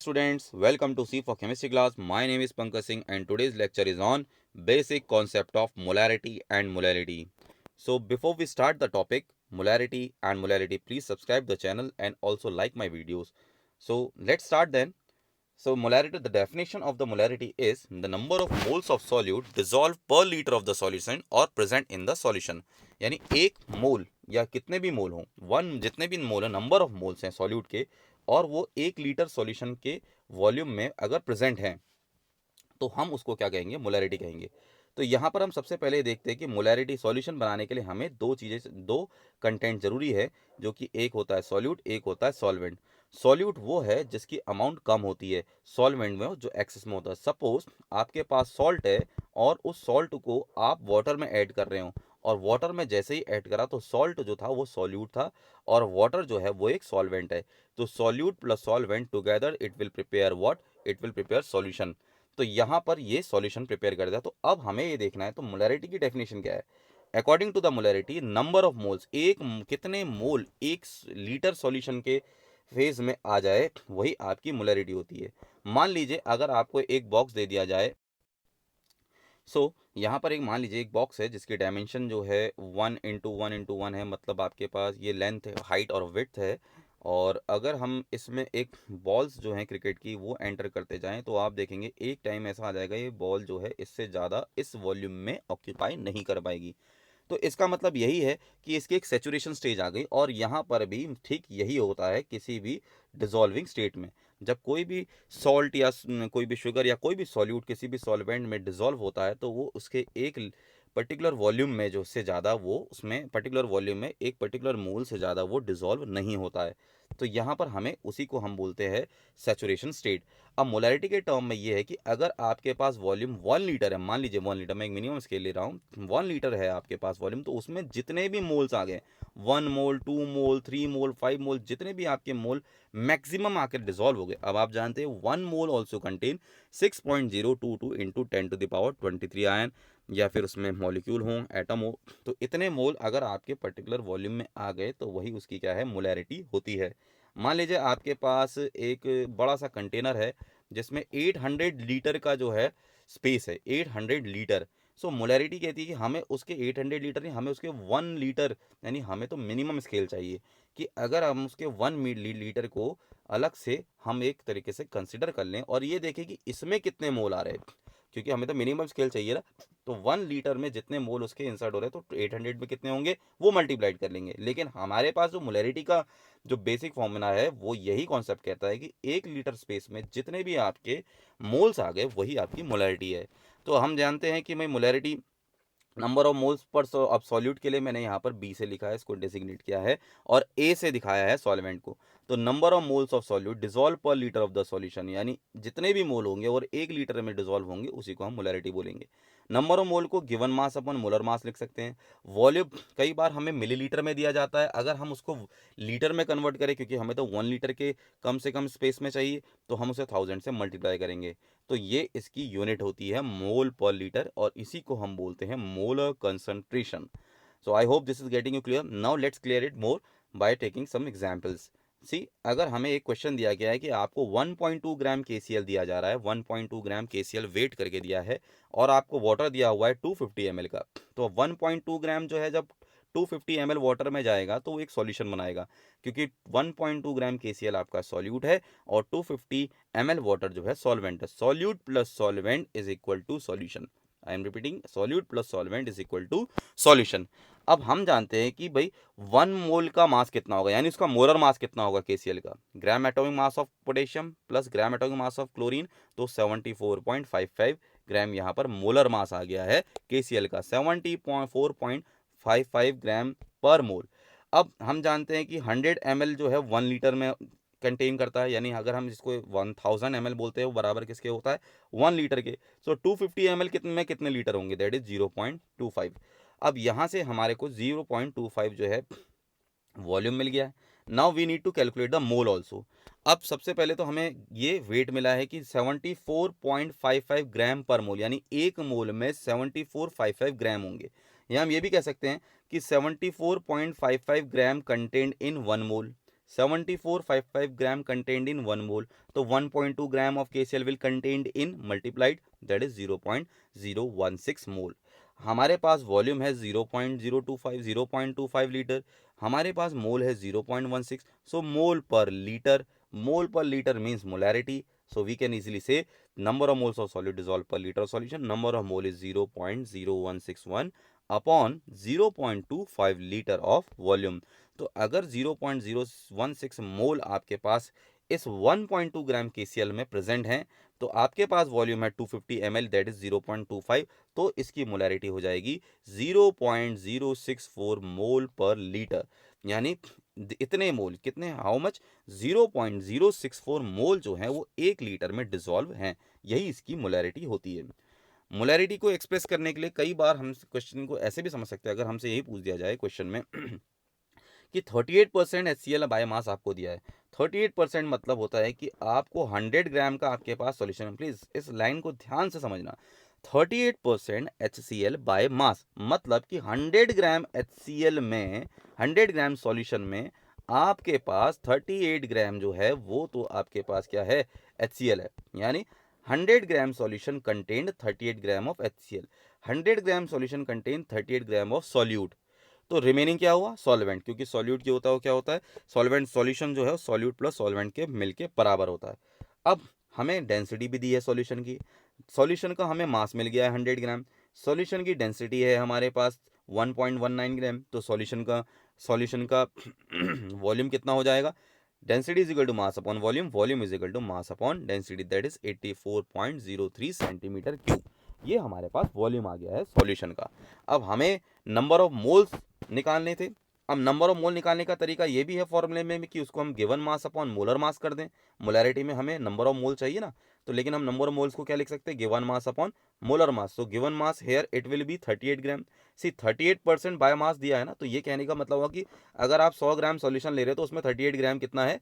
students, welcome to C for Chemistry class. My name is Pankaj Singh and today's lecture is on basic concept of molarity and molality. So before we start the topic molarity, please subscribe the channel and also like my videos. So let's start then. So molarity, the definition of the molarity is the number of moles of solute dissolved per liter of the solution or present in the solution. यानी एक मोल या कितने भी मोल हों, one जितने भी मोल है, number of moles हैं सॉल्यूट के, और वो 1 लीटर सॉल्यूशन के वॉल्यूम में अगर प्रेजेंट हैं तो हम उसको क्या कहेंगे, मोलैरिटी कहेंगे। तो यहाँ पर हम सबसे पहले देखते हैं कि मोलैरिटी सॉल्यूशन बनाने के लिए हमें दो कंटेंट जरूरी है, जो कि एक होता है सॉल्यूट, एक होता है सॉल्वेंट। सॉल्यूट वो है जिसकी अमाउंट कम होती है, सॉल्वेंट में जो एक्सेस में होता है। सपोज आपके पास सॉल्ट है और उस सॉल्ट को आप वाटर में ऐड कर रहे हो, और वाटर में जैसे ही ऐड करा तो सॉल्ट जो था वो सॉल्यूट था और वाटर जो है वो एक सॉल्वेंट है। तो solute plus solvent together it will prepare what, it will prepare solution. तो यहाँ पर ये सॉल्यूशन प्रिपेयर कर दिया। तो अब हमें ये देखना है तो मोलैरिटी की डेफिनेशन क्या है। According to the molarity, number of moles, कितने मोल 1 लीटर सॉल्यूशन के फेज में आ जाए वही आपकी मोलैरिटी होती है। मान लीजिए अगर आपको एक बॉक्स दे दिया जाए, यहाँ पर एक मान लीजिए एक बॉक्स है जिसकी डायमेंशन जो है 1 × 1 × 1 है, मतलब आपके पास ये लेंथ, हाइट और विड्थ है। और अगर हम इसमें एक बॉल्स जो हैं क्रिकेट की वो एंटर करते जाएं तो आप देखेंगे एक टाइम ऐसा आ जाएगा ये बॉल जो है इससे ज़्यादा इस वॉल्यूम में ऑक्यूपाई नहीं कर पाएगी। तो इसका मतलब यही है कि इसकी एक सेचुरेशन स्टेज आ गई। और यहाँ पर भी ठीक यही होता है किसी भी डिजॉल्विंग स्टेट में। जब कोई भी सॉल्ट या कोई भी शुगर या कोई भी सॉल्यूट किसी भी सॉल्वेंट में डिजॉल्व होता है तो वो उसके एक पर्टिकुलर वॉल्यूम में जो उससे ज़्यादा वो उसमें पर्टिकुलर वॉल्यूम में एक पर्टिकुलर मोल से ज़्यादा वो डिजॉल्व नहीं होता है। तो यहाँ पर हमें उसी को हम बोलते हैं सैचुरेशन स्टेट। अब मोलैरिटी के टर्म में ये है कि अगर आपके पास वॉल्यूम 1 लीटर है, मान लीजिए 1 लीटर, मैं एक मिनिमम स्केल ले रहा हूँ, 1 लीटर है आपके पास वॉल्यूम, तो उसमें जितने भी मोल्स आ गए, 1 मोल, 2 मोल, 3 मोल, 5 मोल, जितने भी आपके मोल मैक्सिमम आकर डिजॉल्व हो गए। अब आप जानते हैं 1 मोल ऑल्सो कंटेन 6.022 इंटू 10⁻23 आयन, या फिर उसमें मॉलिक्यूल हो, एटम हो। तो इतने मोल अगर आपके पर्टिकुलर वॉल्यूम में आ गए तो वही उसकी क्या है, मोलैरिटी होती है। मान लीजिए आपके पास एक बड़ा सा कंटेनर है जिसमें 800 लीटर का जो है स्पेस है, 800 लीटर। सो मोलैरिटी कहती है कि हमें उसके 800 लीटर नहीं, हमें उसके 1 लीटर, यानी हमें तो मिनिमम स्केल चाहिए कि अगर हम उसके 1 लीटर को अलग से हम एक तरीके से कंसिडर कर लें और ये देखें कि इसमें कितने मोल आ रहे हैं, क्योंकि हमें तो मिनिमम स्केल चाहिए ना। तो 1 लीटर में जितने मोल उसके इंसर्ट हो रहे हैं तो 800 में कितने होंगे वो मल्टीप्लाइड कर लेंगे। लेकिन हमारे पास जो मोलैरिटी का जो बेसिक फॉर्मूला है वो यही कॉन्सेप्ट कहता है कि 1 लीटर स्पेस में जितने भी आपके मोल्स आ गए वही आपकी मोलैरिटी है। तो हम जानते हैं कि भाई molarity number of moles per अब सॉल्यूट के लिए मैंने यहाँ पर बी से लिखा है, इसको डेसिग्नेट किया है, और ए से दिखाया है सॉल्वेंट को। तो number of moles of solute dissolve पर लीटर ऑफ द सॉल्यूशन, यानी जितने भी मोल होंगे और 1 लीटर में डिसॉल्व होंगे उसी को हम मोलैरिटी बोलेंगे। नंबर ऑफ मोल को गिवन मास अपन मोलर मास लिख सकते हैं। वॉल्यूम कई बार हमें मिलीलीटर में दिया जाता है, अगर हम उसको लीटर में कन्वर्ट करें, क्योंकि हमें तो 1 लीटर के कम से कम स्पेस में चाहिए, तो हम उसे 1000 से मल्टीप्लाई करेंगे। तो ये इसकी यूनिट होती है मोल पर लीटर, और इसी को हम बोलते हैं molar concentration. So I hope this is getting you clear. Now let's clear it more by taking some examples. See, अगर हमें एक क्वेश्चन दिया गया है कि आपको 1.2 ग्राम KCl दिया जा रहा है, 1.2 ग्राम KCl वेट करके दिया है, और आपको वाटर दिया हुआ है 250 ml का। तो 1.2 ग्राम जो है जब 250 ml वाटर में जाएगा तो वो एक सॉल्यूशन बनाएगा, क्योंकि 1.2 ग्राम KCl आपका सॉल्यूट है और 250 ml वाटर जो है सॉल्वेंट है। Solute plus solvent is equal to solution. I am repeating, solute plus solvent is equal to solution. अब हम जानते हैं कि भाई 1 मोल का मास कितना होगा, यानी उसका मोलर मास कितना होगा KCl का, gram atomic mass of potassium plus gram atomic mass of chlorine, तो 74.55 ग्राम यहाँ पर मोलर मास आ गया है KCl का, 74.55 ग्राम पर मोल। अब हम जानते हैं कि 100 ml जो है 1 लीटर में कंटेन करता है, यानी अगर हम इसको 1000 ml बोलते हैं वो बराबर किसके होता है, 1 लीटर के। सो 250 ml कितने में कितने लीटर होंगे, दैट इज 0.25। अब यहाँ से हमारे को 0.25 जो है वॉल्यूम मिल गया है। Now we need to calculate the mole also. अब सबसे पहले तो हमें ये वेट मिला है कि 74.55 ग्राम पर मोल, यानी एक मोल में 7455 ग्राम होंगे। या हम ये भी कह सकते हैं कि 74.55 ग्राम content in 1 mole, 7455 gram contained in 1 मोल, तो 1.2 gram of KCl will contained in multiplied that is 0.016 मोल। हमारे पास वॉल्यूम है 0.025 लीटर, हमारे पास मोल है 0.16, सो मोल पर litre means molarity, so we can easily say number of moles of solid dissolved per liter of solution, number of mole is 0.0161 upon 0.25 litre of volume. तो अगर 0.016 मोल आपके पास इस 1.2 ग्राम KCl में प्रेजेंट हैं, तो आपके पास वॉल्यूम है 250 ml दैट इज 0.25, तो इसकी मोलैरिटी हो जाएगी 0.064 मोल पर लीटर, यानी इतने मोल, कितने, हाउ मच, 0.064 मोल जो है वो 1 लीटर में डिसॉल्व हैं, यही इसकी मोलैरिटी होती है। मोलैरिटी को एक्सप्रेस करने के लिए कई बार हम क्वेश्चन को ऐसे भी समझ सकते हैं, अगर हमसे यही पूछ दिया जाए क्वेश्चन में कि 38% HCl बायोमास आपको दिया है, 38% मतलब होता है कि आपको 100 ग्राम का आपके पास सॉल्यूशन, प्लीज इस लाइन को ध्यान से समझना, 38% HCl बायोमास मतलब कि 100 ग्राम HCl में, 100 ग्राम सॉल्यूशन में आपके पास 38 ग्राम जो है वो तो आपके पास क्या है, HCl है, यानी 100 gram solution contained 38 gram of HCl, 100 gram solution contain 38 gram of solute, तो रिमेनिंग क्या हुआ, सॉल्वेंट, क्योंकि सॉल्यूट जो होता है वो क्या होता है, सॉल्वेंट, सॉल्यूशन जो है सॉल्यूट प्लस सॉल्वेंट के मिलके बराबर होता है। अब हमें डेंसिटी भी दी है सॉल्यूशन की, सॉल्यूशन का हमें मास मिल गया है 100 ग्राम, सॉल्यूशन की डेंसिटी है हमारे पास 1.19 ग्राम, तो सॉल्यूशन का वॉल्यूम कितना हो जाएगा, density is equal to mass upon volume, volume is equal to mass upon density that is 84.03 centimetre cube, ये हमारे पास वॉल्यूम आ गया है सॉल्यूशन का। अब हमें नंबर ऑफ मोल्स निकालने थे, अब नंबर ऑफ मोल निकालने का तरीका ये भी है फॉर्मूले में कि उसको हम गिवन मास अपॉन मोलर मास कर दें, मोलैरिटी में हमें नंबर ऑफ मोल चाहिए ना, तो लेकिन हम नंबर ऑफ मोल्स को क्या लिख सकते हैं, given mass upon molar mass, तो given mass here it will be 38 gram, see 38% biomass दिया है ना, तो ये कहने का मतलब हुआ कि अगर आप 100 ग्राम सॉल्यूशन ले रहे हो तो उसमें 38 ग्राम कितना है,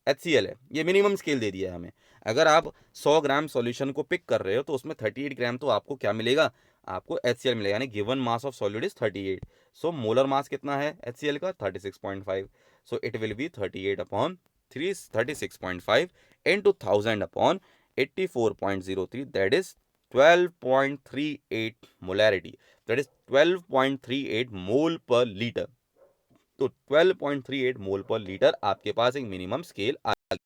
HCl है, ये मिनिमम स्केल दे दिया है हमें। अगर आप 100 ग्राम सॉल्यूशन को पिक कर रहे हो तो उसमें 38 ग्राम तो आपको क्या मिलेगा, आपको HCl मिलेगा, यानी given mass of solute is 38, so molar mass कितना है HCl का 36.5, so it will be 38 upon 36.5 into 1000 upon 84.03 that is 12.38 molarity, that is 12.38 मोल पर लीटर, तो 12.38 मोल पर लीटर आपके पास एक मिनिमम स्केल आ गया।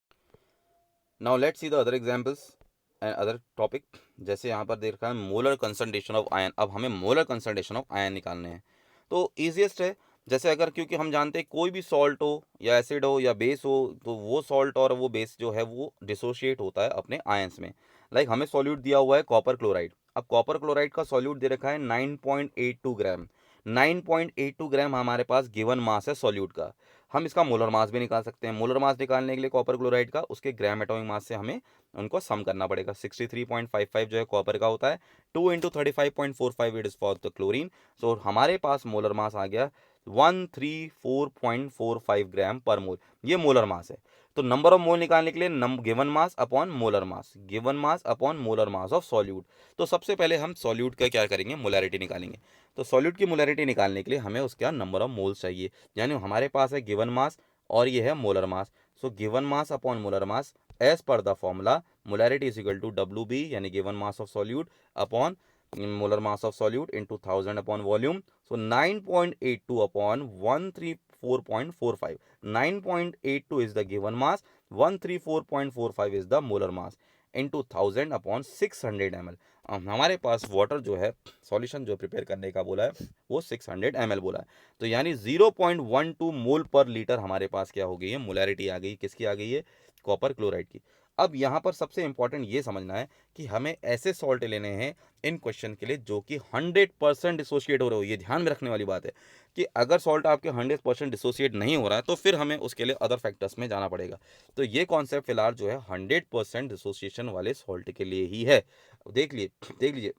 Now let's see the other examples and other topic, जैसे यहाँ पर देख रखा है मोलर कंसंट्रेशन ऑफ आयन, अब हमें मोलर कंसंट्रेशन ऑफ आयन निकालने हैं, तो ईजिएस्ट है, जैसे अगर, क्योंकि हम जानते हैं कोई भी सॉल्ट हो या एसिड हो या बेस हो, तो वो सॉल्ट और वो बेस जो है वो डिसोशिएट होता है अपने आयंस में, लाइक हमें सॉल्यूट दिया हुआ है कॉपर क्लोराइड, अब कॉपर क्लोराइड का सॉल्यूट दे रखा है 9.82 ग्राम, 9.82 ग्राम हमारे पास गिवन मास है सॉल्यूट का, हम इसका मोलर मास भी निकाल सकते हैं, मोलर मास निकालने के लिए कॉपर क्लोराइड का उसके ग्राम एटॉमिक मास से हमें उनको सम करना पड़ेगा, 63.55 जो है कॉपर का होता है, 2 into 35.45 it is for the chlorine, so हमारे पास मोलर मास आ गया 134.45 ग्राम पर मोल, ये मोलर मास है। तो नंबर ऑफ मोल निकालने के लिए given mass upon molar mass, given mass upon molar mass of solute, तो सबसे पहले हम सॉल्यूट का क्या करेंगे, मोलैरिटी निकालेंगे, तो सॉल्यूट की मोलैरिटी निकालने के लिए हमें उसका नंबर ऑफ मोल्स चाहिए, यानी हमारे पास है गिवन मास और ये है molar mass, so given mass upon molar mass as per the formula molarity is equal to WB यानी given mass of solute upon molar mass of solute into 1000 upon volume, so 9.82 upon 134.45, 9.82 is the given mass, 134.45 is the molar mass into 1000 upon 600 ml। हमारे पास water जो है solution जो prepare करने का बोला है वो 600 ml बोला है, तो यानी 0.12 मोल पर लीटर हमारे पास क्या हो गई है, मोलैरिटी आ गई, किसकी आ गई है, कॉपर क्लोराइड की। अब यहाँ पर सबसे इंपॉर्टेंट ये समझना है कि हमें ऐसे सॉल्ट लेने हैं इन क्वेश्चन के लिए जो कि 100% डिसोशिएट हो रहे हो, ये ध्यान में रखने वाली बात है कि अगर सॉल्ट आपके 100% डिसोशिएट नहीं हो रहा है तो फिर हमें उसके लिए अदर फैक्टर्स में जाना पड़ेगा, तो ये कॉन्सेप्ट फिलहाल जो है 100% डिसोसिएशन वाले सॉल्ट के लिए ही है। देख लीजिए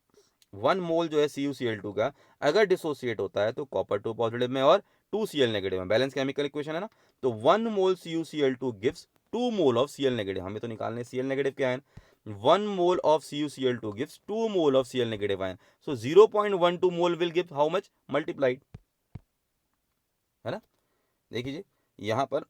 1 मोल जो है CuCl2 का अगर डिसोसिएट होता है तो कॉपर 2 पॉजिटिव में और 2Cl नेगेटिव में, बैलेंस केमिकल इक्वेशन है ना, तो 1 मोल CuCl2 gives 2 mole of Cl negative, हमें तो निकालने Cl नेगेटिव के ion, 1 mole of CuCl2 gives 2 mole of Cl negative ion, so 0.12 mole will give how much, multiplied, है ना, देखिए यहाँ पर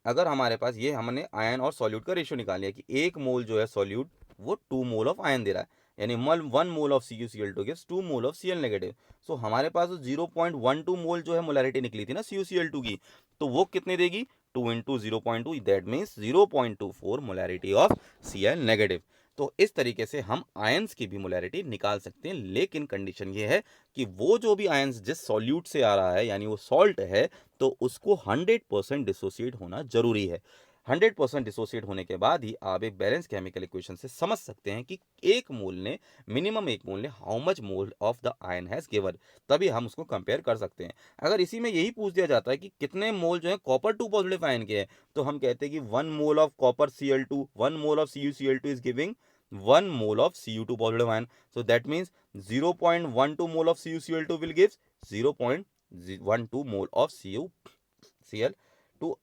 अगर हमारे पास ये हमने आयन और सॉल्यूट का रेशियो निकाल लिया कि 1 मोल जो है सॉल्यूट वो 2 मोल ऑफ आयन दे रहा है, यानी 1 mole of CuCl2 gives 2 mole of Cl negative. So हमारे पास 0.12 मोल जो है मोलैरिटी निकली थी ना CuCl2 की, तो वो कितनी देगी, 2 into 0.2, that means 0.24 molarity of Cl negative. तो इस तरीके से हम आयंस की भी मोलैरिटी निकाल सकते हैं, लेकिन कंडीशन ये है कि वो जो भी आयंस जिस सॉल्यूट से आ रहा है यानी वो सॉल्ट है, तो उसको 100% डिसोसिएट होना जरूरी है। 100% डिसोसिएट होने के बाद ही आप एक बैलेंस केमिकल इक्वेशन से समझ सकते हैं कि एक मोल ने, मिनिमम एक मोल ने how much mole of the ion has given, तभी हम उसको कंपेयर कर सकते हैं। अगर इसी में यही पूछ दिया जाता है कि कितने मोल जो है कॉपर 2 पॉजिटिव आयन के हैं, तो हम कहते हैं कि 1 mole of copper Cl2, 1 mole of CuCl2 is giving 1 mole of Cu2 positive ion. So that means 0.12 mole of CuCl2 will give 0.12 mole of CuCl2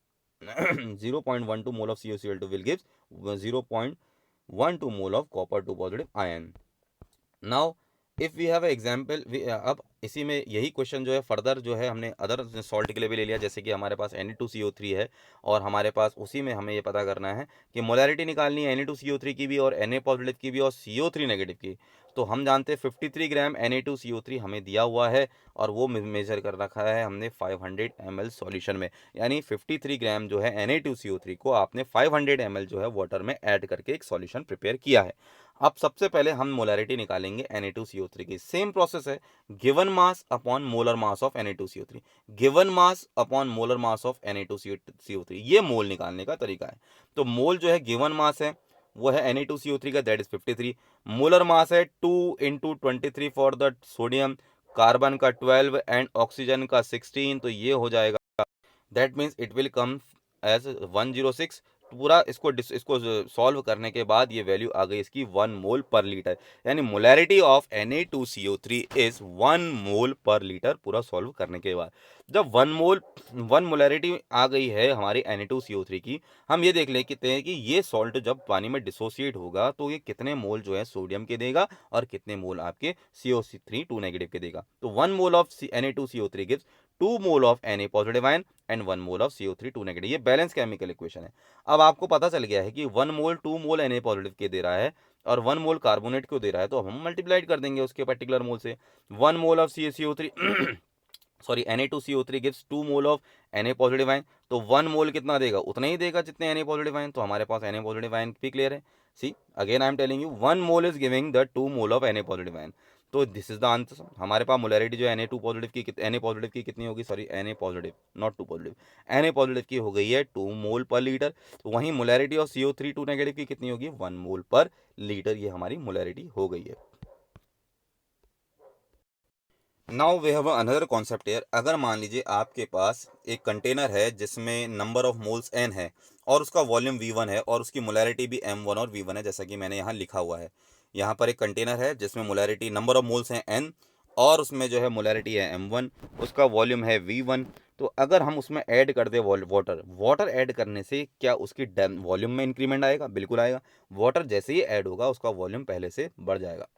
0.12 mole of CuCl2 will give 0.12 mole of copper 2 positive ion. Now if we have example, अब इसी में यही question जो है further जो है हमने other salt के लिए भी ले लिया, जैसे कि हमारे पास Na2CO3 है और हमारे पास उसी में हमें ये पता करना है कि मोलैरिटी निकालनी है Na2CO3 की भी और Na पॉजिटिव की भी और CO3 नेगेटिव की। तो हम जानते हैं 53 ग्राम Na2CO3 हमें दिया हुआ है और वो मेजर कर रखा है हमने 500 ml सॉल्यूशन में, यानी 53 ग्राम जो है Na2CO3 को आपने 500 ml जो है वाटर में ऐड करके एक सॉल्यूशन प्रिपेयर किया है। अब सबसे पहले हम मोलैरिटी निकालेंगे Na2CO3 की। सेम प्रोसेस है, given mass upon molar mass of Na2CO3, given mass upon molar mass of Na2CO3, ये मोल निकालने का तरीका है। तो मोल जो है गिवन मास है वो है Na2CO3 का, दैट इज 53। मोलर मास है 2 into 23 for the sodium, carbon का 12 एंड ऑक्सीजन का 16, तो ये हो जाएगा, that means it will come as 106। पूरा इसको सॉल्व करने के बाद ये वैल्यू आ गई इसकी 1 मोल पर लीटर, यानी मोलैरिटी ऑफ Na2CO3 इज 1 मोल पर लीटर पूरा सॉल्व करने के बाद। जब 1 मोलैरिटी आ गई है हमारी Na2CO3 की, हम ये देख लेते हैं कि ये सॉल्ट जब पानी में डिसोसिएट होगा तो ये कितने मोल जो है सोडियम के देगा और कितने मोल आपके CO3 2 नेगेटिव के देगा। तो 1 mole of Na2CO3 gives 2 mole of Na positive ion and 1 mole of CO3 2 negative. ये बैलेंस केमिकल इक्वेशन है। अब आपको पता चल गया है कि 1 मोल 2 मोल Na पॉजिटिव के दे रहा है और 1 मोल कार्बोनेट को दे रहा है, तो हम मल्टीप्लाइड कर देंगे उसके पर्टिकुलर मोल से। 1 mole of CaCO3 sorry Na2CO3 gives 2 mole of Na positive ion, तो 1 मोल कितना देगा, उतना ही देगा जितने Na पॉजिटिव आयन, तो हमारे पास Na पॉजिटिव आयन भी क्लियर है। See again I am telling you 1 mole is giving the 2 mole of Na positive ion. तो दिस इज द आंसर। हमारे पास मोलैरिटी जो है Na2 पॉजिटिव की Na पॉजिटिव की कितनी होगी, sorry Na positive not 2 positive, Na positive की हो गई है 2 मोल पर लीटर। तो वहीं मोलैरिटी ऑफ CO3 2 नेगेटिव की कितनी होगी, 1 मोल पर लीटर, ये हमारी मोलैरिटी हो गई है। Now we have another concept here. अगर मान लीजिए आपके पास एक कंटेनर है जिसमें नंबर ऑफ मोल्स n है और उसका वॉल्यूम V1 है और उसकी मोलैरिटी भी M1 और V1 है, जैसा कि मैंने यहाँ लिखा हुआ है। यहाँ पर एक कंटेनर है जिसमें मोलैरिटी नंबर ऑफ मोल्स हैं n और उसमें जो है मोलैरिटी है M1, उसका वॉल्यूम है V1। तो अगर हम उसमें ऐड कर दें वाटर, वाटर ऐड करने से क्या उसकी वॉल्यूम में इंक्रीमेंट आएगा, बिल्कुल आएगा। वाटर जैसे ही ऐड होगा उसका वॉल्यूम पहले से बढ़ जाएगा।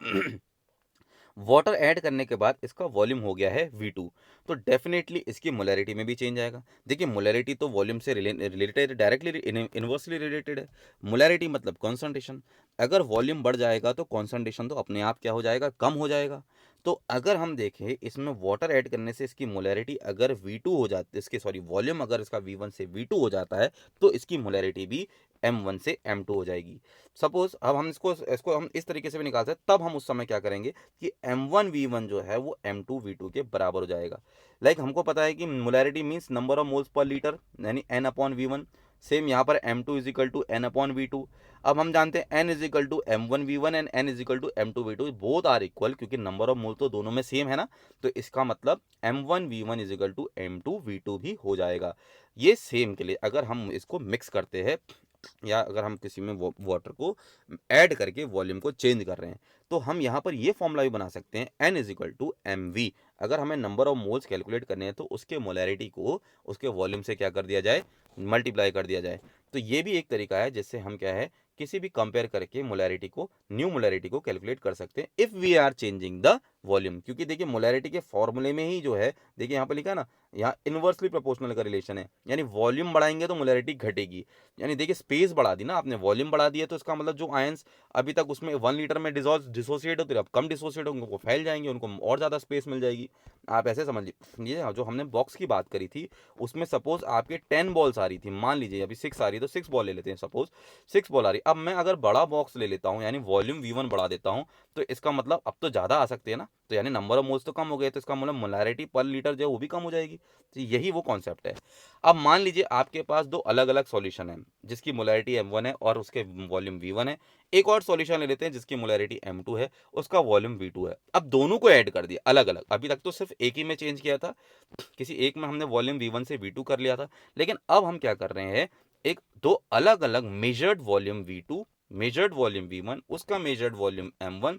वाटर ऐड करने के बाद इसका वॉल्यूम हो गया है V2, तो डेफिनेटली इसकी मोलैरिटी में भी चेंज आएगा। देखिए मोलैरिटी तो वॉल्यूम से रिलेटेड, डायरेक्टली इन्वर्सली रिलेटेड है। मोलैरिटी मतलब कॉन्सेंट्रेशन, अगर वॉल्यूम बढ़ जाएगा तो कॉन्सेंट्रेशन तो अपने आप क्या हो जाएगा, कम हो जाएगा। तो अगर हम देखें इसमें वाटर ऐड करने से इसकी मोलैरिटी अगर V2 हो जाती, इसके सॉरी वॉल्यूम अगर इसका V1 से V2 हो जाता है तो इसकी मोलैरिटी भी M1 से M2 हो जाएगी। सपोज अब हम इसको इसको हम इस तरीके से भी निकाल सकते, तब हम उस समय क्या करेंगे कि M1V1 जो है वो M2V2 के बराबर हो जाएगा। लाइक हमको पता है कि molarity means number of moles per litre, यानी N/V1। सेम यहाँ पर M2 is equal to N/V2। अब हम जानते हैं N is equal to M1V1 and N is equal to M2V2, both are equal, क्योंकि नंबर ऑफ मोल तो दोनों में सेम है ना। तो इसका मतलब M1V1 is equal to M2V2 भी हो जाएगा। ये सेम के लिए अगर हम इसको मिक्स करते हैं या अगर हम किसी में वाटर को ऐड करके वॉल्यूम को चेंज कर रहे हैं, तो हम यहाँ पर ये फॉर्मूला भी बना सकते हैं N is equal to MV। अगर हमें नंबर ऑफ मोल्स कैलकुलेट करने हैं तो उसके मोलैरिटी को उसके वॉल्यूम से क्या कर दिया जाए, मल्टीप्लाई कर दिया जाए। तो ये भी एक तरीका है जिससे हम क्या है किसी भी कंपेयर करके मोलैरिटी को, न्यू मोलैरिटी को कैलकुलेट कर सकते हैं if we are changing the volume, क्योंकि देखिए मोलैरिटी के फॉर्मूले में ही जो है, देखिए यहाँ पर लिखा है ना, यहाँ इन्वर्सली प्रोपोर्शनल का रिलेशन है, यानी वॉल्यूम बढ़ाएंगे तो मोलैरिटी घटेगी। यानी देखिए स्पेस बढ़ा दी ना आपने, वॉल्यूम बढ़ा दिया, तो इसका मतलब जो आयंस अभी तक उसमें 1 लीटर में डिसोसिएट होते थे, अब कम डिसोसिएट होंगे, वो फैल जाएंगे, उनको और ज़्यादा स्पेस मिल जाएगी। आप ऐसे समझ लीजिए, जो हमने बॉक्स की बात करी थी उसमें सपोज आपके 10 बॉल्स आ रही थी, मान लीजिए अभी 6 आ रही है, तो 6 बॉल ले लेते हैं, सपोज 6 बॉल आ रही। अब मैं अगर बड़ा बॉक्स ले लेता हूँ, यानी वॉल्यूम V1 बढ़ा देता हूँ, तो इसका मतलब अब तो ज़्यादा आ सकते हैं ना, तो यानी नंबर ऑफ मोल्स तो कम हो गए, तो इसका मतलब मोलैरिटी पर लीटर जो है वो भी कम हो जाएगी। तो यही वो कॉन्सेप्ट है। अब मान लीजिए आपके पास दो अलग अलग सॉल्यूशन है, जिसकी मोलैरिटी M1 है और उसके वॉल्यूम V1 है। एक और सॉल्यूशन ले लेते हैं जिसकी मोलैरिटी M2 है, उसका वॉल्यूम V2 है। अब दोनों को ऐड कर दिया अलग अलग, अभी तक तो सिर्फ एक ही में चेंज किया था, किसी एक में हमने वॉल्यूम V1 से V2 कर लिया था, लेकिन अब हम क्या कर रहे हैं, एक दो अलग अलग measured volume V2, measured volume V1, उसका measured volume M1,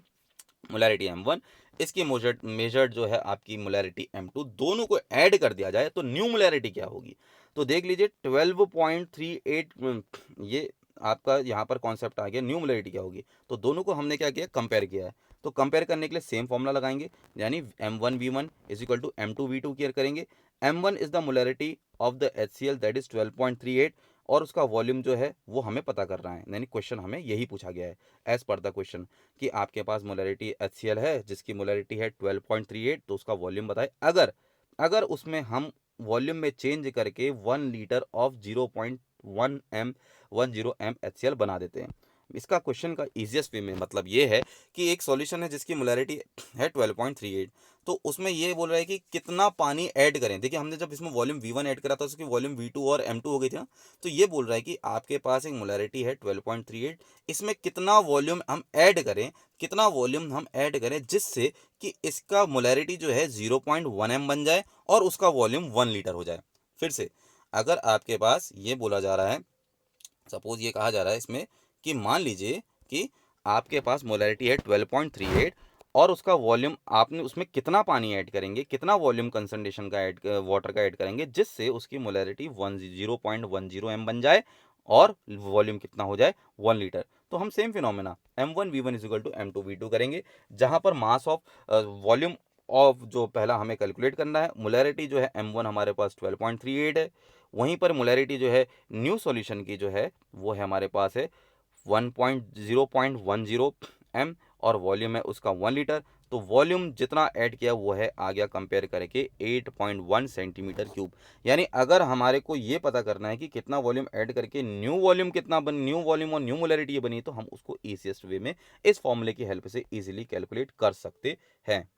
molarity M1, इसकी मेजर्ड जो है आपकी मोलैरिटी M2, दोनों को ऐड कर दिया जाए तो न्यू मोलैरिटी क्या होगी। तो देख लीजिए 12.38, ये आपका यहाँ पर कॉन्सेप्ट आ गया, न्यू मोलैरिटी क्या होगी। तो दोनों को हमने क्या किया, कंपेयर किया है। तो कंपेयर करने के लिए सेम फॉर्मूला लगाएंगे, यानी M1V1 is equal to M2V2 care करेंगे। M1 is the molarity of the HCl, that is 12.38, और उसका वॉल्यूम जो है वो हमें पता करना है, यानी क्वेश्चन हमें यही पूछा गया है एज पर द क्वेश्चन, कि आपके पास मोलैरिटी HCl है जिसकी मोलैरिटी है 12.38, तो उसका वॉल्यूम बताए। अगर अगर उसमें हम वॉल्यूम में चेंज करके 1 लीटर ऑफ 0.10 m HCl बना देते हैं। इसका क्वेश्चन का इजीएस्ट वे में मतलब ये है कि एक सॉल्यूशन है जिसकी मोलैरिटी है 12.38, तो उसमें ये बोल रहा है कि कितना पानी ऐड करें। देखिए हमने जब इसमें वॉल्यूम V1 ऐड करा था, उसकी वॉल्यूम V2 और M2 हो गई थी ना, तो ये बोल रहा है कि आपके पास एक मोलैरिटी है 12.38, इसमें कितना वॉल्यूम हम ऐड करें, कितना वॉल्यूम हम ऐड करें जिससे कि इसका मोलैरिटी जो है 0.1 m बन जाए और उसका वॉल्यूम 1 लीटर हो जाए। फिर से, अगर आपके पास ये बोला जा रहा है, सपोज ये कहा जा रहा है इसमें कि मान लीजिए कि आपके पास मोलैरिटी है 12.38 और उसका वॉल्यूम, आपने उसमें कितना पानी ऐड करेंगे, कितना वॉल्यूम कंसंट्रेशन का ऐड, वाटर का ऐड करेंगे जिससे उसकी मोलैरिटी 0.10 m बन जाए और वॉल्यूम कितना हो जाए 1 लीटर। तो हम same phenomena M1V1 is equal to M2V2 करेंगे, जहाँ पर मास ऑफ वॉल्यूम ऑफ जो पहला हमें कैलकुलेट करना है, मोलैरिटी जो है M1 हमारे पास 12.38 है, वहीं पर मोलैरिटी जो है न्यू सॉल्यूशन की जो है वो है हमारे पास है 0.10 m, और वॉल्यूम है उसका 1 लीटर। तो वॉल्यूम जितना ऐड किया वो है आ गया कंपेयर करके 8.1 सेंटीमीटर क्यूब। यानी अगर हमारे को ये पता करना है कि कितना वॉल्यूम ऐड करके न्यू वॉल्यूम कितना बन, न्यू वॉल्यूम और न्यू मोलैरिटी ये बनी, तो हम उसको ईजीएस्ट वे में इस फॉर्मूले की हेल्प से इजीली कैलकुलेट कर सकते हैं।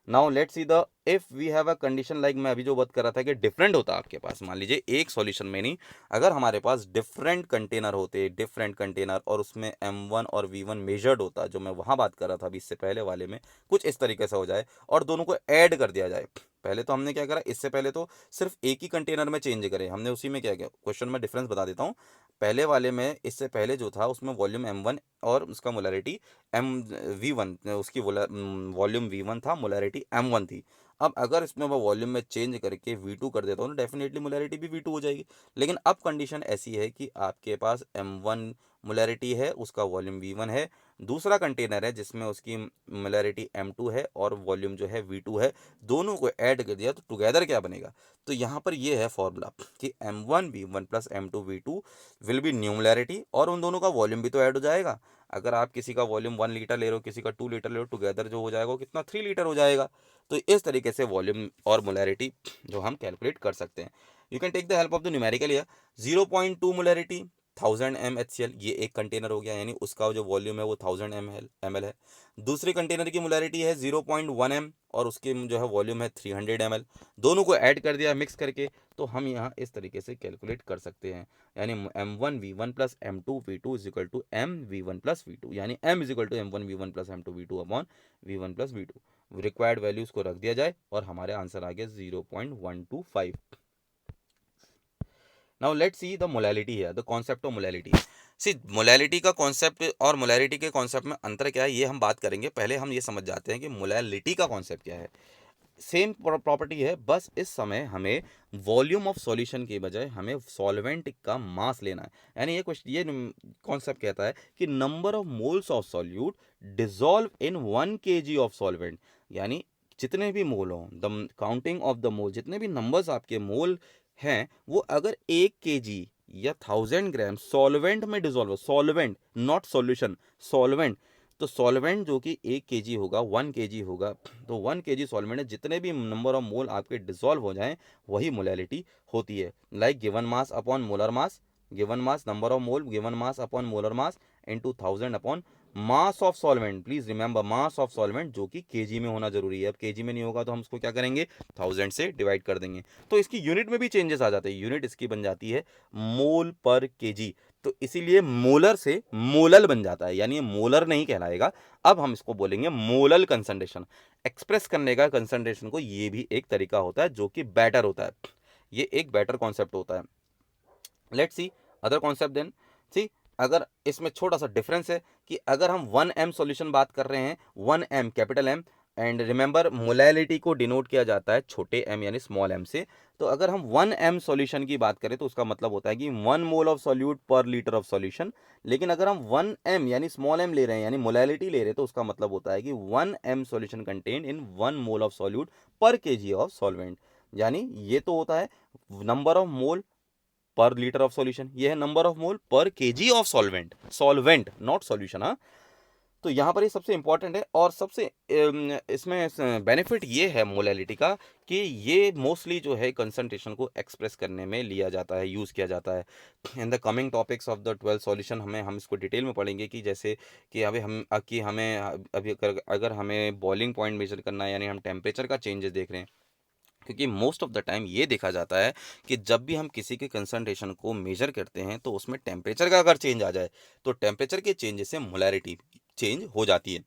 Now let's see the if we have a condition, like मैं अभी जो बात कर रहा था कि डिफरेंट होता आपके पास, मान लीजिए एक सॉल्यूशन में नहीं, अगर हमारे पास डिफरेंट कंटेनर होते, डिफरेंट कंटेनर, और उसमें M1 और V1 मेजर्ड होता, जो मैं वहाँ बात कर रहा था अभी इससे पहले वाले में, कुछ इस तरीके से हो जाए और दोनों को ऐड कर दिया जाए। पहले तो हमने क्या करा, इससे पहले तो सिर्फ एक ही कंटेनर में चेंज करे हमने, उसी में क्या किया, क्वेश्चन में डिफरेंस बता देता हूँ। पहले वाले में इससे पहले जो था उसमें वॉल्यूम M1 और उसका मोलैरिटी V1, उसकी वॉल्यूम V1 था, मोलैरिटी M1 थी। अब अगर इसमें मैं वॉल्यूम में चेंज करके V2 कर देता हूँ तो डेफिनेटली मोलैरिटी भी V2 हो जाएगी। लेकिन अब कंडीशन ऐसी है कि आपके पास M1 मोलैरिटी है, उसका वॉल्यूम V1 है, दूसरा कंटेनर है जिसमें उसकी मोलैरिटी M2 है और वॉल्यूम जो है V2 है, दोनों को ऐड कर दिया तो टुगेदर क्या बनेगा। तो यहाँ पर ये है फॉर्मूला कि M1V1 plus M2V2 will be new molarity, और उन दोनों का वॉल्यूम भी तो ऐड हो जाएगा। अगर आप किसी का वॉल्यूम 1 लीटर ले रहे हो, किसी का 2 लीटर ले रहे हो, टुगेदर जो हो जाएगा वो कितना 3 लीटर हो जाएगा। तो इस तरीके से वॉल्यूम और मोलैरिटी जो हम कैलकुलेट कर सकते हैं। You can take the help of the numerical here. 0.2 molarity 1000 m HCl, ये एक कंटेनर हो गया, यानी उसका जो वॉल्यूम है वो 1000 ml है। दूसरे कंटेनर की मोलैरिटी है 0.1 m और उसके जो है वॉल्यूम है 300 ml। दोनों को ऐड कर दिया मिक्स करके, तो हम यहाँ इस तरीके से कैलकुलेट कर सकते हैं, यानी M1V1 plus M2V2 is equal to MV1 plus V2, यानी M is equal to M1V1 plus M2V2 upon V1 plus V2। Required values को रख दिया जाए और हमारे आंसर आ गया 0.125। Now let's see the molality है, the concept of molality. See molality का कॉन्सेप्ट और मोलैरिटी के कॉन्सेप्ट में अंतर क्या है ये हम बात करेंगे। पहले हम ये समझ जाते हैं कि मोलैलिटी का कॉन्सेप्ट क्या है। सेम प्रॉपर्टी है, बस इस समय हमें वॉल्यूम ऑफ सॉल्यूशन की बजाय हमें सॉल्वेंट का मास लेना है। यानी ये क्वेश्चन, ये कॉन्सेप्ट कहता है कि number of moles of solute dissolve in 1 kg of solvent. यानी जितने भी मोल हों, the counting of the mole, जितने भी नंबर्स आपके मोल हैं, वो अगर 1 kg या 1000 ग्राम सॉल्वेंट में डिसॉल्व हो, सॉल्वेंट नॉट सॉल्यूशन, सॉल्वेंट, तो सॉल्वेंट जो कि 1 kg होगा, 1 kg होगा, तो 1 kg सॉल्वेंट में जितने भी नंबर ऑफ मोल आपके डिसॉल्व हो जाएं, वही मोलैलिटी होती है। Like given mass upon molar mass, given mass number of mole, given mass upon molar mass into 1000 upon mass of solvent. Please remember mass of solvent, जो कि केजी में होना जरूरी है। अब केजी में नहीं होगा तो हम उसको क्या करेंगे, 1000 से डिवाइड कर देंगे। तो इसकी यूनिट में भी चेंजेस आ जाते हैं, यूनिट इसकी बन जाती है मोल पर केजी। तो इसीलिए मोलर से मोलल बन जाता है, यानी ये मोलर नहीं कहलाएगा, अब हम इसको बोलेंगे मोलल कंसंट्रेशन। एक्सप्रेस करने का कंसंट्रेशन को ये भी एक तरीका होता है जो कि बेटर होता है, ये एक बेटर कॉन्सेप्ट होता है। Let's see other concept then. See, अगर इसमें छोटा सा डिफरेंस है कि अगर हम 1m सॉल्यूशन बात कर रहे हैं, 1m capital M, and remember molality को डिनोट किया जाता है छोटे m यानी स्मॉल m से। तो अगर हम 1m सॉल्यूशन की बात करें तो उसका मतलब होता है कि 1 मोल ऑफ सॉल्यूट पर लीटर ऑफ सॉल्यूशन। लेकिन अगर हम 1m यानी स्मॉल m ले रहे हैं, यानी मोलैलिटी ले रहे हैं, तो उसका मतलब होता है कि 1m solution contain in 1 mole of solute पर केजी ऑफ सॉल्वेंट। यानी ये तो होता है नंबर ऑफ मोल पर लीटर ऑफ सॉल्यूशन, ये है नंबर ऑफ मोल पर KG of solvent, solvent not solution. हाँ, तो यहाँ पर ये सबसे इंपॉर्टेंट है। और सबसे इसमें बेनिफिट ये है मोलैलिटी का कि ये मोस्टली जो है कंसंट्रेशन को एक्सप्रेस करने में लिया जाता है, यूज़ किया जाता है। In the coming topics of the 12 solution हम इसको डिटेल में पढ़ेंगे कि जैसे कि अभी हमें अभी अगर हमें बॉइलिंग पॉइंट मेजर करना है, यानी हम टेम्परेचर का चेंजेस देख रहे हैं, क्योंकि मोस्ट ऑफ द टाइम ये देखा जाता है कि जब भी हम किसी के कंसंट्रेशन को मेजर करते हैं तो उसमें टेम्परेचर का अगर चेंज आ जाए तो टेम्परेचर के चेंजेस से मोलैरिटी चेंज हो जाती है।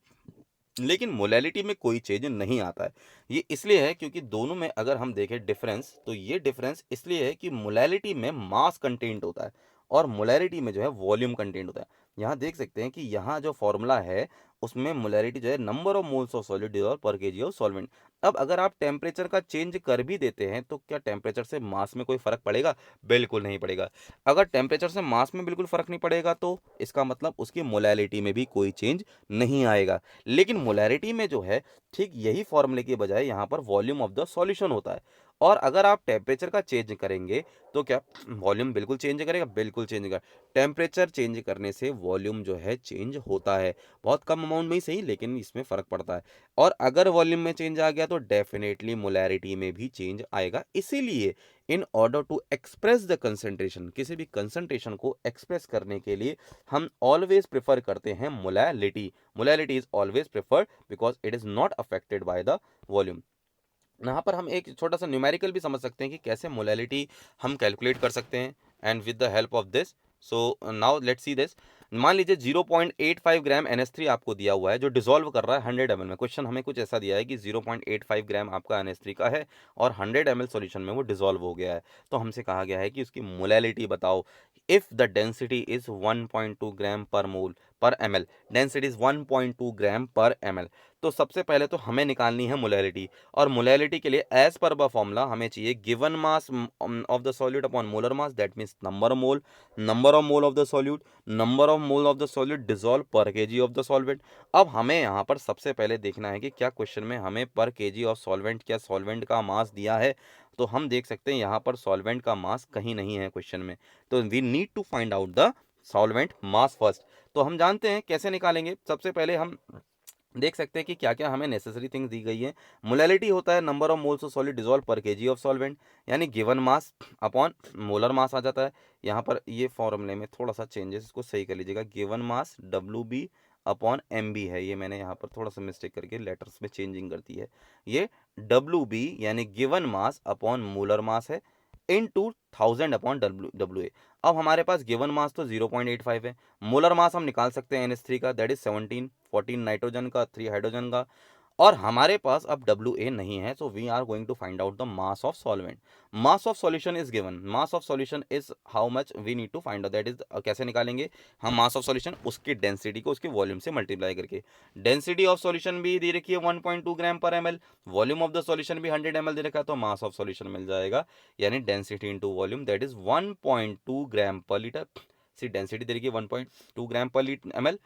लेकिन मोलैलिटी में कोई चेंज नहीं आता है। ये इसलिए है क्योंकि दोनों में अगर हम देखें डिफरेंस, तो ये डिफरेंस इसलिए है कि मोलैलिटी में मास कंटेंट होता है और मोलैरिटी में जो है वॉल्यूम कंटेंट होता है। यहाँ देख सकते हैं कि यहाँ जो फॉर्मूला है उसमें मोलैरिटी जो है number of moles of solid dissolve per KG of solvent. अब अगर आप टेम्परेचर का चेंज कर भी देते हैं तो क्या टेम्परेचर से मास में कोई फर्क पड़ेगा? बिल्कुल नहीं पड़ेगा। अगर टेम्परेचर से मास में बिल्कुल फर्क नहीं पड़ेगा तो इसका मतलब उसकी मोलैलिटी में भी कोई चेंज नहीं आएगा। लेकिन मोलैरिटी में जो है ठीक यही फॉर्मूले के बजाय यहाँ पर वॉल्यूम ऑफ द सॉल्यूशन होता है। और अगर आप टेम्परेचर का चेंज करेंगे तो क्या वॉल्यूम बिल्कुल चेंज करेगा? बिल्कुल चेंज करेगा। टेम्परेचर चेंज करने से वॉल्यूम जो है चेंज होता है, बहुत कम अमाउंट में ही सही, लेकिन इसमें फर्क पड़ता है। और अगर वॉल्यूम में चेंज आ गया तो डेफिनेटली मोलैरिटी में भी चेंज आएगा। इसीलिए in order to express the concentration, किसी भी कंसंट्रेशन को एक्सप्रेस करने के लिए हम ऑलवेज प्रेफर करते हैं molality. Molality is always preferred because it is not affected by the volume. यहाँ पर हम एक छोटा सा न्यूमेरिकल भी समझ सकते हैं कि कैसे मोलैलिटी हम कैलकुलेट कर सकते हैं and with the help of this. So now let's see this. मान लीजिए 0.85 ग्राम NH3 आपको दिया हुआ है जो डिसॉल्व कर रहा है 100 ml में। क्वेश्चन हमें कुछ ऐसा दिया है कि 0.85 ग्राम आपका NH3 का है और 100 ml सॉल्यूशन में वो डिसॉल्व हो गया है। तो हमसे कहा गया है कि उसकी मोलैलिटी बताओ। इफ द डेंसिटी इज 1.2 ग्राम पर मोल पर ml, डेंसिटी इज 1.2 ग्राम पर ml, तो सबसे पहले तो हमें निकालनी है मोलैलिटी। और मोलैलिटी के लिए एज पर द फॉर्मूला हमें चाहिए given mass of the solute upon molar mass, that means number of mole, number of mole of the solute, number of mole of the solute dissolve per KG of the solvent. अब हमें यहाँ पर सबसे पहले देखना है कि क्या क्वेश्चन में हमें पर केजी ऑफ सॉल्वेंट, क्या सॉल्वेंट का मास दिया है? तो हम देख सकते हैं यहाँ पर सॉल्वेंट का मास कहीं नहीं है क्वेश्चन में। तो we need to find out the solvent mass first. तो हम जानते हैं कैसे निकालेंगे। सबसे पहले हम देख सकते हैं कि क्या क्या हमें नेसेसरी थिंग्स दी गई है। मोलैलिटी होता है number of moles of solid dissolve per KG of solvent, यानी given mass upon molar mass आ जाता है। यहाँ पर ये फॉर्मूले में थोड़ा सा चेंजेस, इसको सही कर लीजिएगा। Given mass WB upon MB है, ये मैंने यहाँ पर थोड़ा सा मिस्टेक करके लेटर्स में चेंजिंग कर दी है। ये WB यानी गिवन मास अपॉन मोलर मास है इनटू 1000 अपॉन WA। अब हमारे पास गिवन मास तो 0.85 है, मोलर मास हम निकाल सकते हैं NH3 का, दैट इज 17, 14 नाइट्रोजन का, 3 हाइड्रोजन का, और हमारे पास अब WA नहीं है, so we are going to find out the mass of solvent. Mass of solution is given, mass of solution is how much we need to find out, that is कैसे निकालेंगे हम mass of solution, उसकी density को उसके volume से multiply करके। Density of solution भी दे रखी है 1.2 ग्राम पर ml, volume of the solution भी 100 ml दे रखा है, तो मास ऑफ सॉल्यूशन मिल जाएगा, यानी density into volume that is 1.2 ग्राम पर लीटर। सी डेंसिटी दे रखी है 1.2 ग्राम पर ml,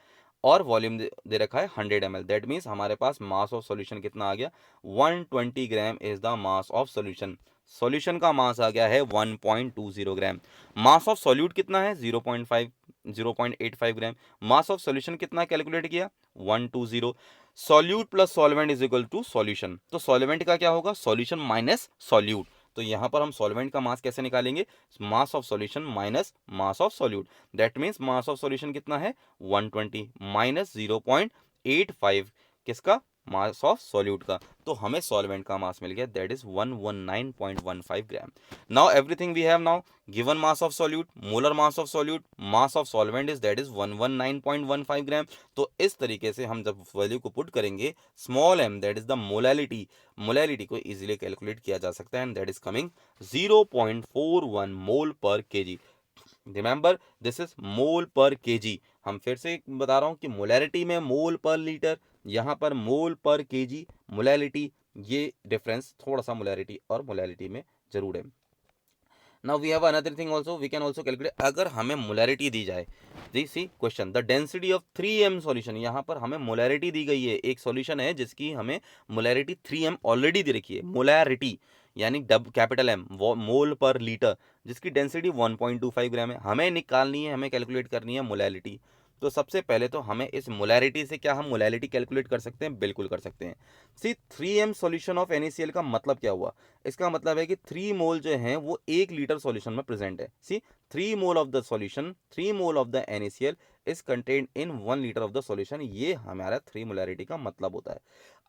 और वॉल्यूम दे रखा है 100 ml। दैट मीन्स हमारे पास मास ऑफ सॉल्यूशन कितना आ गया, 120 gram is the mass of solution. Solution का मास आ गया है 1.20 ग्राम। मास ऑफ सॉल्यूट कितना है 0.85 ग्राम। मास ऑफ सॉल्यूशन कितना कैलकुलेट किया 120। Solute plus solvent is equal to solution, तो सॉल्वेंट का क्या होगा सॉल्यूशन माइनस सॉल्यूट। तो यहाँ पर हम सॉल्वेंट का मास कैसे निकालेंगे, मास of solution minus mass of solute. That means mass of solution कितना है 120 माइनस 0.85 किसका, मास ऑफ सॉल्यूट का। तो हमें सॉल्वेंट का मास मिल गया that is 119.15 gram. Now everything we have now, given mass of solute, molar mass of solute, mass of solvent is that is 119.15 gram. तो इस तरीके से हम जब वैल्यू को पुट करेंगे, small m that is the molality, molality को easily calculate किया जा सकता है, एंड दैट इज कमिंग 0.41 मोल पर KG. Remember this is mole पर केजी। हम फिर से बता रहा हूं कि मोलैरिटी में मोल पर लीटर, यहाँ पर मोल पर केजी, मोलैलिटी, ये डिफरेंस थोड़ा सा मोलैरिटी और मोलैलिटी में जरूर है। Now we have another thing also, we can also calculate, अगर हमें मोलैरिटी दी जाए, see question the density of 3m solution, यहाँ पर हमें मोलैरिटी दी गई है, एक सॉल्यूशन है जिसकी हमें मोलैरिटी 3m ऑलरेडी दे रखी है, मोलैरिटी यानी कैपिटल M मोल पर लीटर, जिसकी डेंसिटी 1.25 ग्राम है, हमें निकालनी है, हमें कैलकुलेट करनी है मोलैलिटी। तो सबसे पहले तो हमें इस मोलैरिटी से क्या हम मोलैलिटी कैलकुलेट कर सकते हैं, बिल्कुल कर सकते हैं। सी 3m सॉल्यूशन ऑफ NaCl का मतलब क्या हुआ, इसका मतलब है कि 3 मोल जो है वो 1 लीटर सॉल्यूशन में प्रेजेंट है। सी 3 mole of the solution, 3 mole of the NaCl is contained in 1 litre of the solution, ये हमारा 3 मोलैरिटी का मतलब होता है।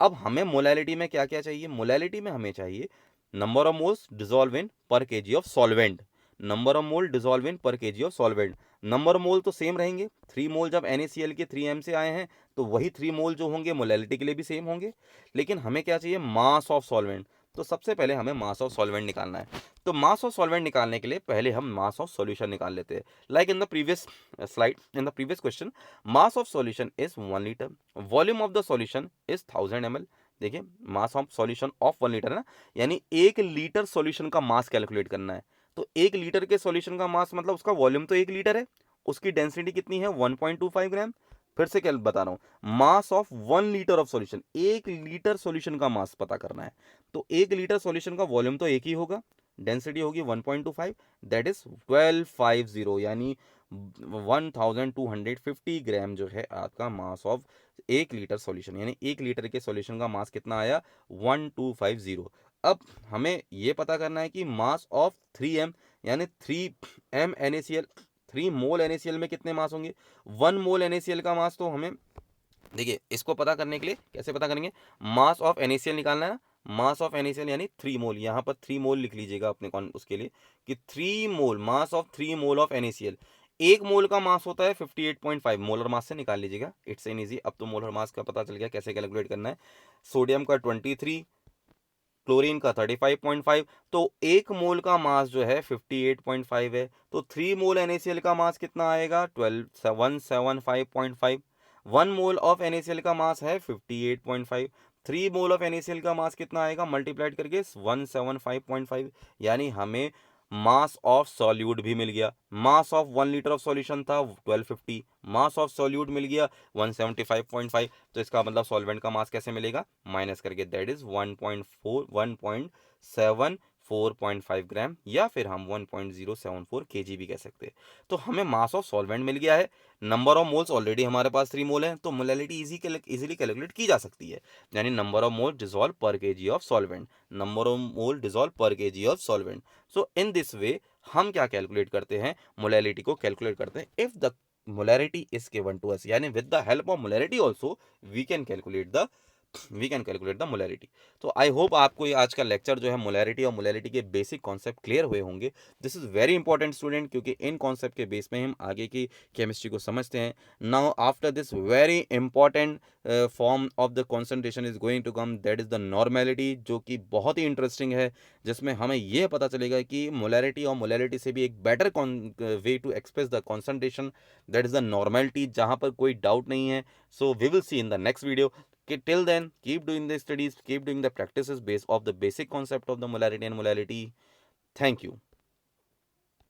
अब हमें मोलैलिटी में क्या क्या चाहिए, मोलैलिटी में हमें चाहिए number of moles dissolve in per KG of solvent, number of mole dissolve in per KG of solvent. Number mole तो सेम रहेंगे, 3 मोल जब NaCl के 3m से आए हैं तो वही 3 मोल जो होंगे मोलैलिटी के लिए भी सेम होंगे, लेकिन हमें क्या चाहिए मास ऑफ सॉल्वेंट। तो सबसे पहले हमें मास ऑफ सॉल्वेंट निकालना है, तो मास ऑफ सॉल्वेंट निकालने के लिए पहले हम मास ऑफ सॉल्यूशन निकाल लेते हैं। Like in the previous slide, in the previous question, mass of solution is 1 litre, volume of the solution is 1000 ml। देखिए मास ऑफ सॉल्यूशन ऑफ 1 लीटर है ना, यानी 1 लीटर सॉल्यूशन का मास कैलकुलेट करना है। तो 1 लीटर के सॉल्यूशन का मास मतलब उसका वॉल्यूम तो 1 लीटर है, उसकी डेंसिटी कितनी है 1.25 ग्राम। फिर से क्या बता रहा हूं, mass of 1 litre of solution, 1 litre solution का मास पता करना है। तो 1 लीटर सॉल्यूशन का वॉल्यूम तो एक ही होगा, डेंसिटी होगी 1.25 दैट इज 1250, यानी 1250 ग्राम जो है आपका मास ऑफ 1 लीटर सॉल्यूशन, यानी 1 लीटर के सॉल्यूशन का मास कितना आया 1250। अब हमें ये पता करना है कि मास ऑफ 3m यानी 3m NaCl, 3 मोल NaCl में कितने मास होंगे, 1 मोल NaCl का मास। तो हमें देखिए इसको पता करने के लिए कैसे पता करेंगे, मास ऑफ NaCl निकालना है ना, मास ऑफ NaCl यानी 3 मोल, यहाँ पर 3 मोल लिख लीजिएगा अपने कौन उसके लिए कि 3 mole, mass of 3 mole of NaCl। एक मोल का मास होता है 58.5, मोलर मास से निकाल लीजिएगा, इट्स एन इजी। अब तो मोलर मास का पता चल गया कैसे कैलकुलेट करना है। सोडियम का 23, क्लोरीन का 35.5, तो एक मोल का मास जो है 58.5 है, तो 3 मोल NaCl का मास कितना आएगा 175.5। 1 मोल ऑफ NaCl का मास है 58.5, 3 मोल ऑफ NaCl का मास कितना आएगा मल्टीप्लाइड करके 175.5, यानी हमें मास ऑफ सॉल्यूट भी मिल गया। Mass of 1 litre of solution था 1250, मास ऑफ सॉल्यूट मिल गया 175.5। तो इसका मतलब सॉल्वेंट का मास कैसे मिलेगा माइनस करके, दैट इज 1.745 ग्राम, या फिर हम 1.074 kg भी कह सकते हैं। तो हमें मास ऑफ सॉल्वेंट मिल गया है, नंबर ऑफ मोल्स ऑलरेडी हमारे पास 3 मोल है, तो मोलैलिटी इजीली कैलकुलेट की जा सकती है, यानी number of mole dissolve per KG of solvent, number of mole dissolve per KG of solvent. So in this way हम क्या कैलकुलेट करते हैं, मोलैलिटी को कैलकुलेट करते हैं। If the molarity is given to us, यानी with the help of molarity also we can calculate the we can calculate the molarity. तो I hope आपको ये आज का लेक्चर जो है मोलैरिटी और मोलैरिटी के बेसिक कॉन्सेप्ट क्लियर हुए होंगे। This is very important student, क्योंकि इन कॉन्सेप्ट के बेस में हम आगे की केमिस्ट्री को समझते हैं। Now after this very important form of the concentration is going to come, that is the normality, जो कि बहुत ही इंटरेस्टिंग है, जिसमें हमें यह पता चलेगा कि मोलैरिटी और मोलैरिटी से भी एक better way to express the concentration, that is the normality, जहाँ पर कोई डाउट नहीं है। So we will see in the next video. Okay, till then, keep doing the studies, keep doing the practices based of the basic concept of the molarity and molality. Thank you.